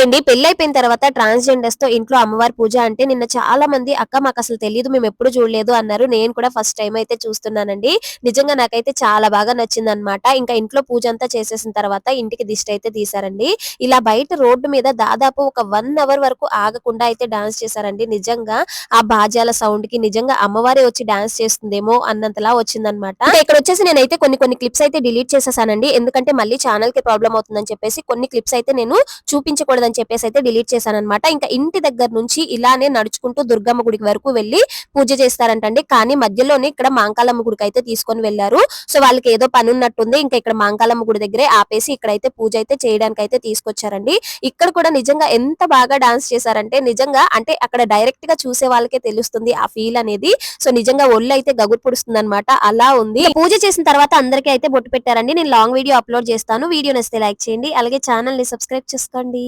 Hi అండి. పెళ్లయిపోయిన తర్వాత ట్రాన్స్‌జెండర్స్‌తో ఇంట్లో అమ్మవారి పూజ అంటే నిన్న చాలా మంది "అక్క మాకసలు తెలీదు. మేమెప్పుడు చూడలేదు" అన్నారు. నేను కూడా ఫస్ట్ టైమ్ అయితే చూస్తున్నానండి. నిజంగా నాకైతే చాలా బాగా నచ్చిందనమాట. ఇంకా ఇంట్లో పూజంతా చేసేసిన తర్వాత ఇంటికి దిష్టయితే తీశారండి. ఇలా బయట రోడ్డు మీద దాదాపు ఒక 1 అవర్ వరకు ఆగకుండా అయితే డాన్స్ చేశారండి. నిజంగా ఆ బాజాల సౌండ్‌కి నిజంగా అమ్మవారే వచ్చి డాన్స్ చేస్తుందేమో అన్నంతలా వచ్చిందనమాట. ఇంకా ఇక్కడొచ్చేసి నేనైతే కొన్ని క్లిప్స్ అయితే డిలీట్ చేసేసానండి. ఎందుకంటే మళ్ళీ ఛానెల్‌కి ప్రాబ్లమ్ అవుతుందని చెప్పేసి కొన్ని క్లిప్స్ అయితే నేను చూపించకూడదని చెప్పేసి అయితే డిలీట్ చేశాననమాట. ఇంకా ఇంటి దగ్గర నుంచి ఇలానే నడుచుకుంటూ దుర్గమ్మ గుడికి వరకు వెళ్లి పూజ చేస్తారంటండి. కానీ మధ్యలోనే ఇక్కడ మాంకాలమ్మ గుడికి అయితే తీసుకొని వెళ్లారు. సో వాళ్ళకి ఏదో పని ఉన్నట్టుంది. ఇంకా ఇక్కడ మాంకాలమ్మ గుడి దగ్గరే ఆపేసి ఇక్కడైతే పూజ అయితే చేయడానికి అయితే తీసుకొచ్చారండి. ఇక్కడ కూడా నిజంగా ఎంత బాగా డాన్స్ చేశారంటే నిజంగా అంటే అక్కడ డైరెక్ట్ గా చూసే వాళ్ళకే తెలుస్తుంది ఆ ఫీల్ అనేది. సో నిజంగా ఒళ్ళు అయితే గగురు పుడుస్తుందన్నమాట. అలా ఉంది. పూజ చేసిన తర్వాత అందరికీ అయితే బొట్టు పెట్టారండి. నేను లాంగ్ వీడియో అప్లోడ్ చేస్తాను. వీడియో నచ్చితే లైక్ చేయండి. అలాగే ఛానల్ ని సబ్స్క్రైబ్ చేసుకోండి.